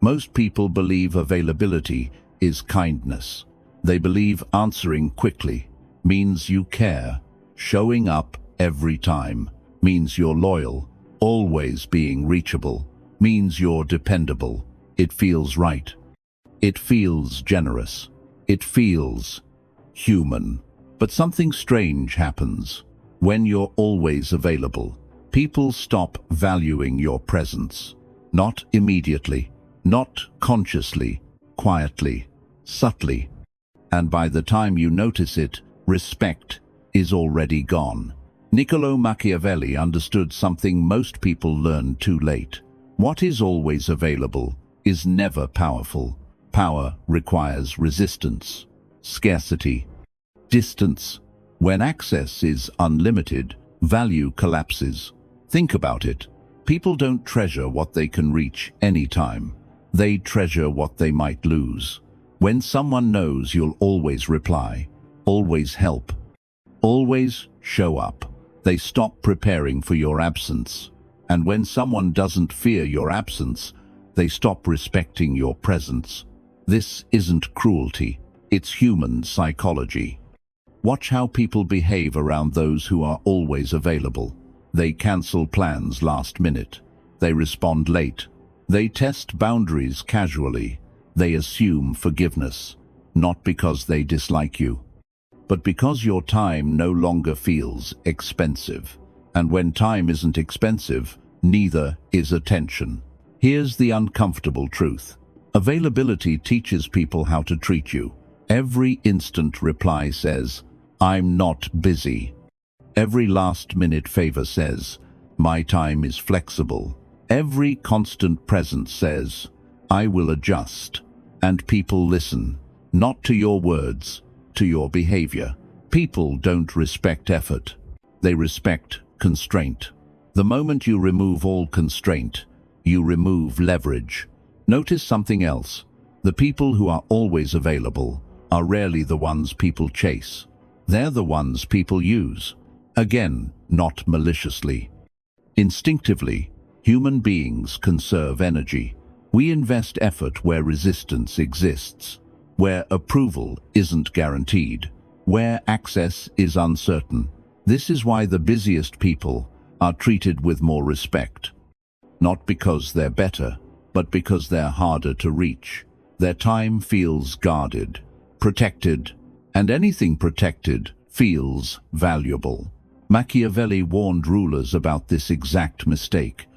Most people believe availability is kindness. They believe answering quickly means you care. Showing up every time means you're loyal. Always being reachable means you're dependable. It feels right. It feels generous. It feels human. But something strange happens. When you're always available, people stop valuing your presence. Not immediately, not consciously, quietly, subtly. And by the time you notice it, respect is already gone. Niccolo Machiavelli understood something most people learn too late. What is always available is never powerful. Power requires resistance, scarcity, distance. When access is unlimited, value collapses. Think about it. People don't treasure what they can reach anytime. They treasure what they might lose. When someone knows you'll always reply, always help, always show up, they stop preparing for your absence. And when someone doesn't fear your absence, they stop respecting your presence. This isn't cruelty, it's human psychology. Watch how people behave around those who are always available. They cancel plans last minute. They respond late. They test boundaries casually. They assume forgiveness, not because they dislike you, but because your time no longer feels expensive. And when time isn't expensive, neither is attention. Here's the uncomfortable truth. Availability teaches people how to treat you. Every instant reply says, "I'm not busy." Every last-minute favor says, "My time is flexible." Every constant presence says, "I will adjust." And people listen, not to your words, to your behavior. People don't respect effort. They respect constraint. The moment you remove all constraint, you remove leverage. Notice something else. The people who are always available are rarely the ones people chase. They're the ones people use. Again, not maliciously. Instinctively, human beings conserve energy. We invest effort where resistance exists, where approval isn't guaranteed, where access is uncertain. This is why the busiest people are treated with more respect. Not because they're better, but because they're harder to reach. Their time feels guarded, protected, and anything protected feels valuable. Machiavelli warned rulers about this exact mistake.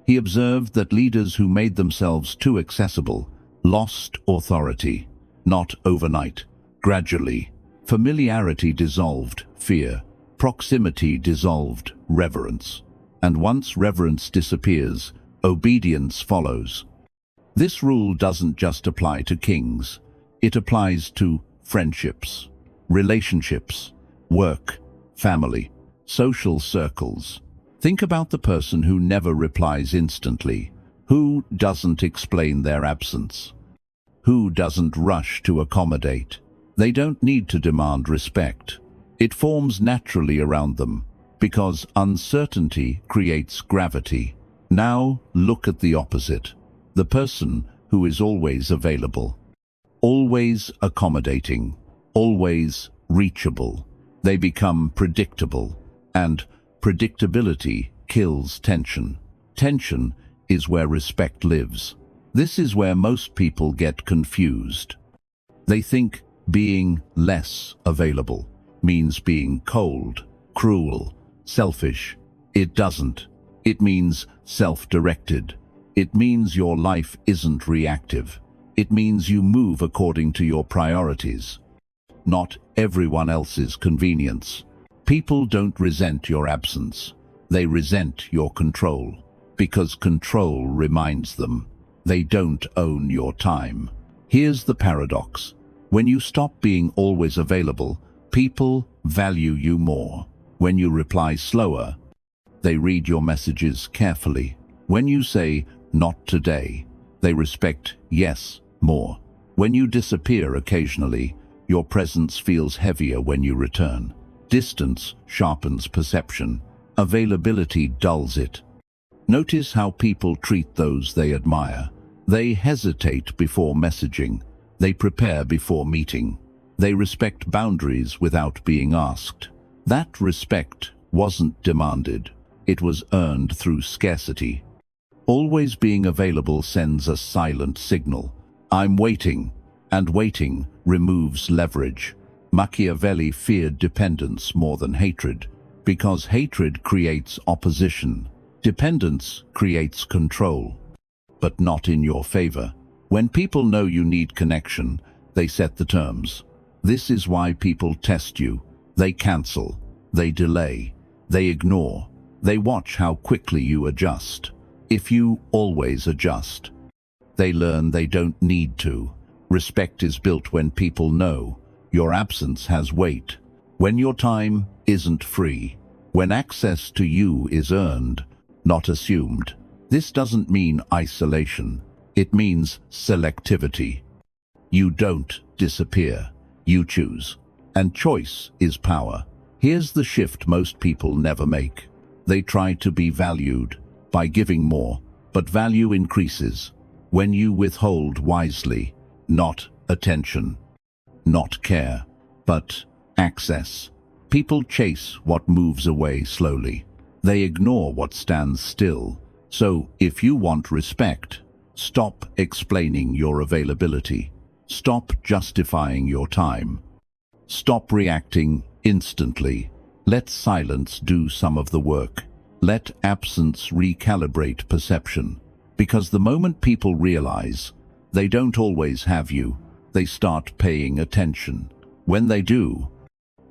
He observed that leaders who made themselves too accessible lost authority, not overnight, gradually. Familiarity dissolved fear, proximity dissolved reverence, and once reverence disappears, obedience follows. This rule doesn't just apply to kings, it applies to friendships, relationships, work, family, social circles. Think about the person who never replies instantly, who doesn't explain their absence, who doesn't rush to accommodate. They don't need to demand respect. It forms naturally around them, because uncertainty creates gravity. Now look at the opposite. The person who is always available, always accommodating, always reachable. They become predictable, and predictability kills tension. Tension is where respect lives. This is where most people get confused. They think being less available means being cold, cruel, selfish. It doesn't. It means self-directed. It means your life isn't reactive. It means you move according to your priorities, not everyone else's convenience. People don't resent your absence. They resent your control, because control reminds them they don't own your time. Here's the paradox. When you stop being always available, people value you more. When you reply slower, they read your messages carefully. When you say, "Not today," they respect "yes" more. When you disappear occasionally, your presence feels heavier when you return. Distance sharpens perception. Availability dulls it. Notice how people treat those they admire. They hesitate before messaging. They prepare before meeting. They respect boundaries without being asked. That respect wasn't demanded. It was earned through scarcity. Always being available sends a silent signal. I'm waiting, and waiting removes leverage. Machiavelli feared dependence more than hatred, because hatred creates opposition. Dependence creates control, but not in your favor. When people know you need connection, they set the terms. This is why people test you. They cancel, they delay, they ignore, they watch how quickly you adjust. If you always adjust, they learn they don't need to. Respect is built when people know your absence has weight, when your time isn't free, when access to you is earned, not assumed. This doesn't mean isolation. It means selectivity. You don't disappear. You choose. And choice is power. Here's the shift most people never make. They try to be valued by giving more, but value increases when you withhold wisely. Not attention, not care, but access. People chase what moves away slowly. They ignore what stands still. So if you want respect, stop explaining your availability. Stop justifying your time. Stop reacting instantly. Let silence do some of the work. Let absence recalibrate perception. Because the moment people realize they don't always have you, they start paying attention. When they do,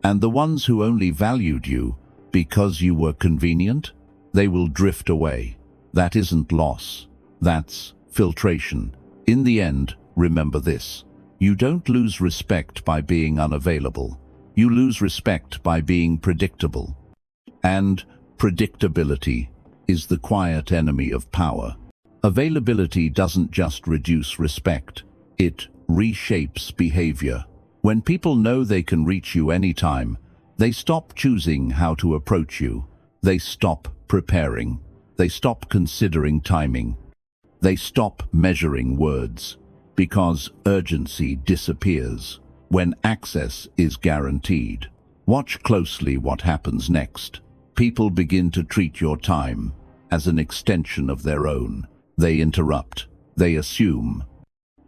and the ones who only valued you because you were convenient, they will drift away. That isn't loss. That's filtration. In the end, remember this. You don't lose respect by being unavailable. You lose respect by being predictable. And predictability is the quiet enemy of power. Availability doesn't just reduce respect. It reshapes behavior. When people know they can reach you anytime, they stop choosing how to approach you. They stop preparing. They stop considering timing. They stop measuring words, because urgency disappears when access is guaranteed. Watch closely what happens next. People begin to treat your time as an extension of their own. They interrupt. They assume.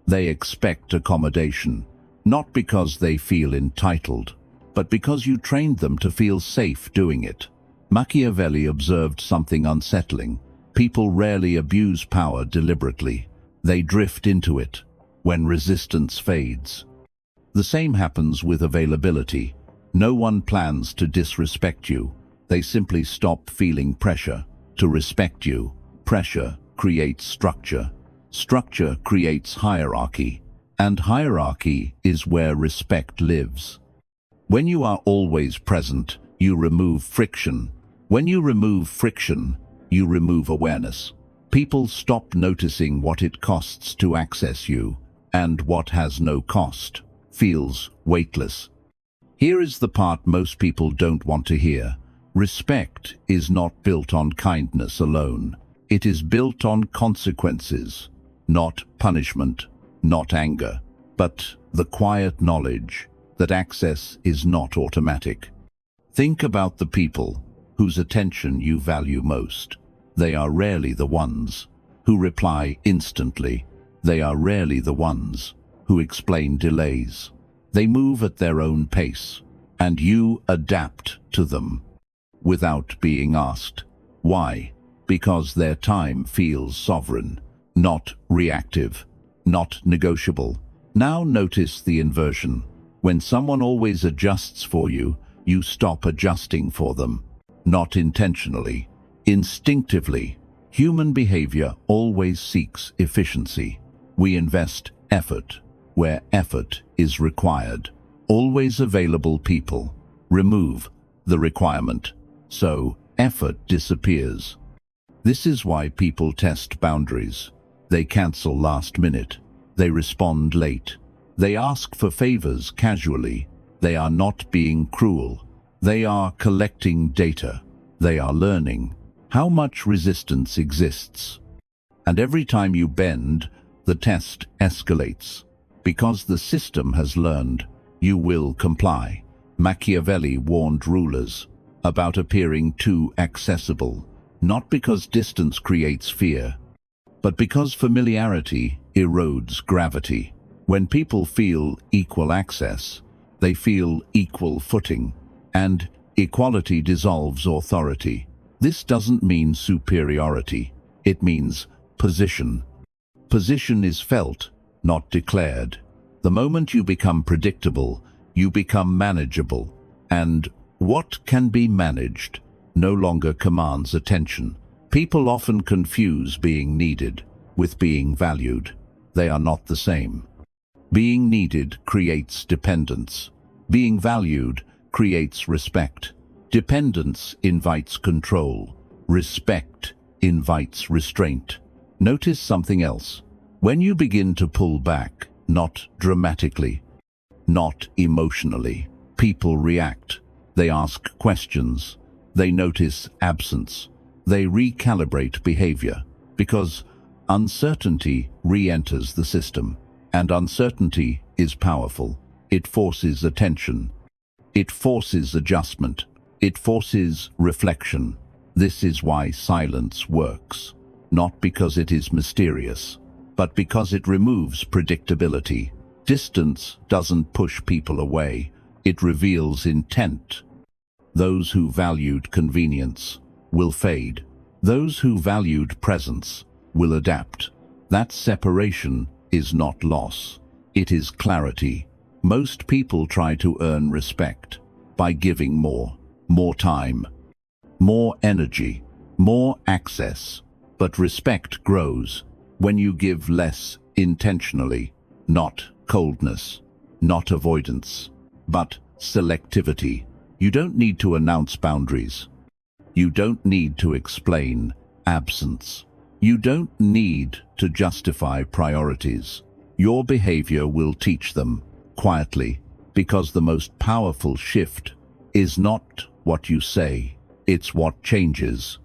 They expect accommodation, not because they feel entitled, but because you trained them to feel safe doing it. Machiavelli observed something unsettling. People rarely abuse power deliberately. They drift into it when resistance fades. The same happens with availability. No one plans to disrespect you. They simply stop feeling pressure to respect you. Pressure creates structure. Structure creates hierarchy. And hierarchy is where respect lives. When you are always present, you remove friction. When you remove friction, you remove awareness. People stop noticing what it costs to access you, and what has no cost feels weightless. Here is the part most people don't want to hear. Respect is not built on kindness alone. It is built on consequences, not punishment, not anger, but the quiet knowledge that access is not automatic. Think about the people whose attention you value most. They are rarely the ones who reply instantly. They are rarely the ones who explain delays. They move at their own pace, and you adapt to them without being asked. Why? Because their time feels sovereign, not reactive, not negotiable. Now notice the inversion. When someone always adjusts for you, you stop adjusting for them. Not intentionally, instinctively. Human behavior always seeks efficiency. We invest effort where effort is required. Always available people remove the requirement, so effort disappears. This is why people test boundaries. They cancel last minute. They respond late. They ask for favors casually. They are not being cruel. They are collecting data. They are learning how much resistance exists. And every time you bend, the test escalates. Because the system has learned, you will comply. Machiavelli warned rulers about appearing too accessible, not because distance creates fear, but because familiarity erodes gravity. When people feel equal access, they feel equal footing, and equality dissolves authority. This doesn't mean superiority, it means position. Position is felt, not declared. The moment you become predictable, you become manageable, and what can be managed no longer commands attention. People often confuse being needed with being valued. They are not the same. Being needed creates dependence. Being valued creates respect. Dependence invites control. Respect invites restraint. Notice something else. When you begin to pull back, not dramatically, not emotionally, people react. They ask questions. They notice absence. They recalibrate behavior, because uncertainty re-enters the system. And uncertainty is powerful. It forces attention. It forces adjustment. It forces reflection. This is why silence works. Not because it is mysterious, but because it removes predictability. Distance doesn't push people away. It reveals intent. Those who valued convenience will fade. Those who valued presence will adapt. That separation is not loss. It is clarity. Most people try to earn respect by giving more time, more energy, more access. But respect grows when you give less intentionally, not coldness, not avoidance, but selectivity. You don't need to announce boundaries. You don't need to explain absence. You don't need to justify priorities. Your behavior will teach them quietly, because the most powerful shift is not what you say, it's what changes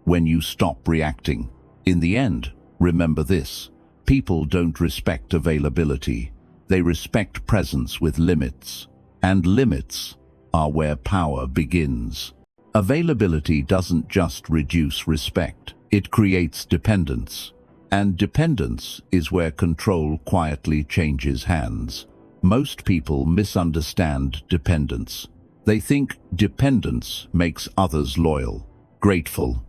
when you stop reacting. In the end, remember this: people don't respect availability. They respect presence with limits, and limits are where power begins. Availability doesn't just reduce respect, it creates dependence. And dependence is where control quietly changes hands. Most people misunderstand dependence. They think dependence makes others loyal, grateful,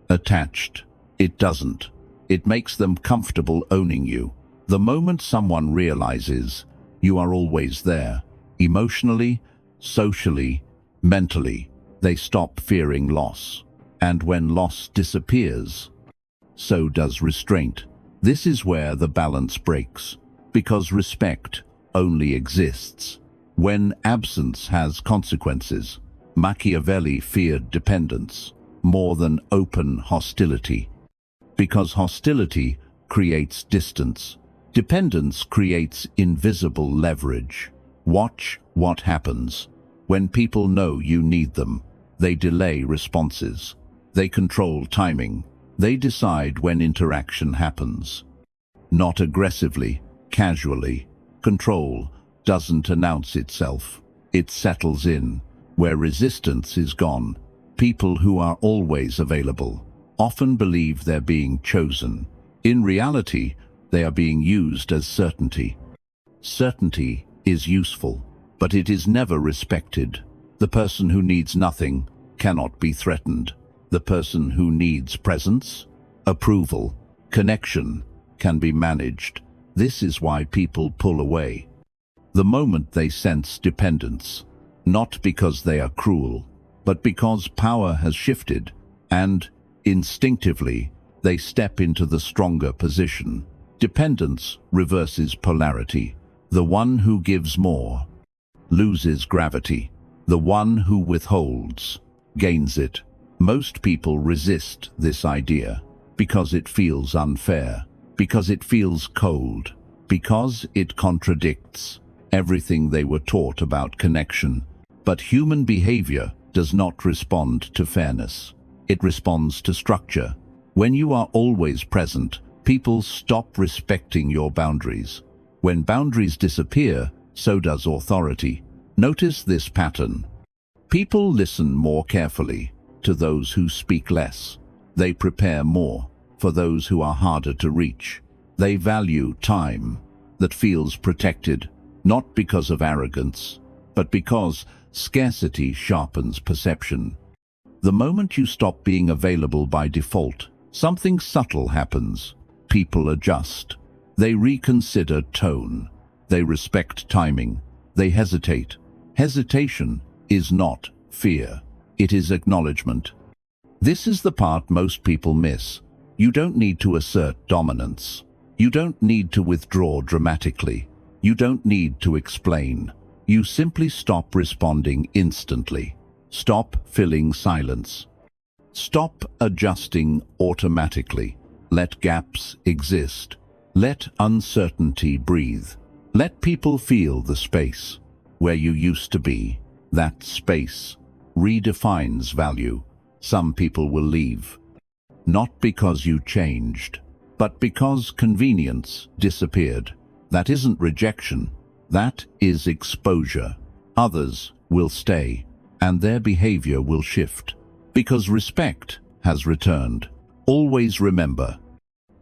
attached. It doesn't. It makes them comfortable owning you. The moment someone realizes you are always there, emotionally, socially, mentally, they stop fearing loss. And when loss disappears, so does restraint. This is where the balance breaks, because respect only exists when absence has consequences. Machiavelli feared dependence more than open hostility, because hostility creates distance. Dependence creates invisible leverage. Watch what happens when people know you need them. They delay responses. They control timing. They decide when interaction happens. Not aggressively, casually. Control doesn't announce itself. It settles in. Where resistance is gone, people who are always available often believe they're being chosen. In reality, they are being used as certainty. Certainty is useful, but it is never respected. The person who needs nothing cannot be threatened. The person who needs presence, approval, connection can be managed. This is why people pull away the moment they sense dependence, not because they are cruel, but because power has shifted, and instinctively they step into the stronger position. Dependence reverses polarity. The one who gives more loses gravity. The one who withholds gains it. Most people resist this idea because it feels unfair, because it feels cold, because it contradicts everything they were taught about connection. But human behavior does not respond to fairness. It responds to structure. When you are always present, People stop respecting your boundaries. When boundaries disappear, so does authority. Notice this pattern. People listen more carefully to those who speak less. They prepare more for those who are harder to reach. They value time that feels protected, not because of arrogance, but because scarcity sharpens perception. The moment you stop being available by default, something subtle happens. People adjust. They reconsider tone. They respect timing. They hesitate. Hesitation is not fear. It is acknowledgement. This is the part most people miss. You don't need to assert dominance. You don't need to withdraw dramatically. You don't need to explain. You simply stop responding instantly. Stop filling silence. Stop adjusting automatically. Let gaps exist. Let uncertainty breathe. Let people feel the space where you used to be. That space redefines value. Some people will leave, not because you changed, but because convenience disappeared. That isn't rejection. That is exposure. Others will stay, and their behavior will shift, because respect has returned. Always remember,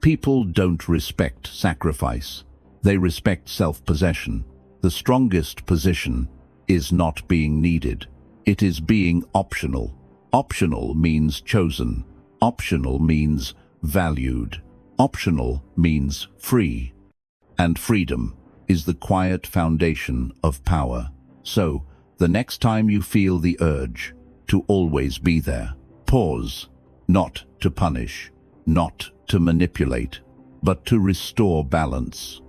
people don't respect sacrifice. They respect self-possession. The strongest position is not being needed. It is being optional. Optional means chosen. Optional means valued. Optional means free. And freedom is the quiet foundation of power. So, the next time you feel the urge to always be there, pause, not to punish, not to manipulate, but to restore balance.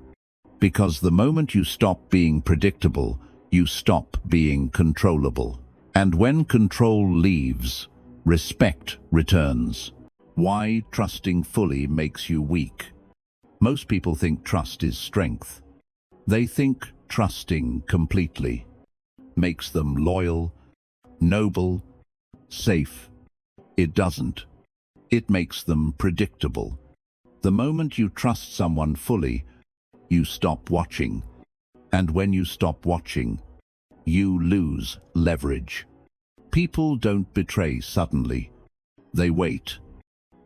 Because the moment you stop being predictable, you stop being controllable. And when control leaves, respect returns. Why trusting fully makes you weak? Most people think trust is strength. They think trusting completely makes them loyal, noble, safe. It doesn't. It makes them predictable. The moment you trust someone fully, you stop watching. And when you stop watching, you lose leverage. People don't betray suddenly. They wait.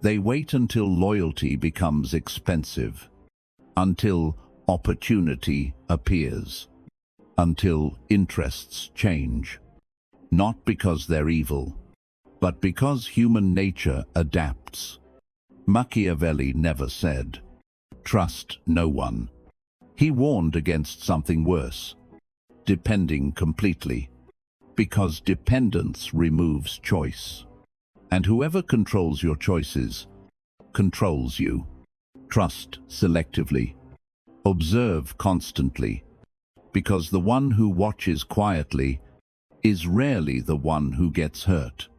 They wait until loyalty becomes expensive, until opportunity appears, until interests change. Not because they're evil, but because human nature adapts. Machiavelli never said, "Trust no one." He warned against something worse, depending completely, because dependence removes choice. And whoever controls your choices controls you. Trust selectively. Observe constantly, because the one who watches quietly is rarely the one who gets hurt.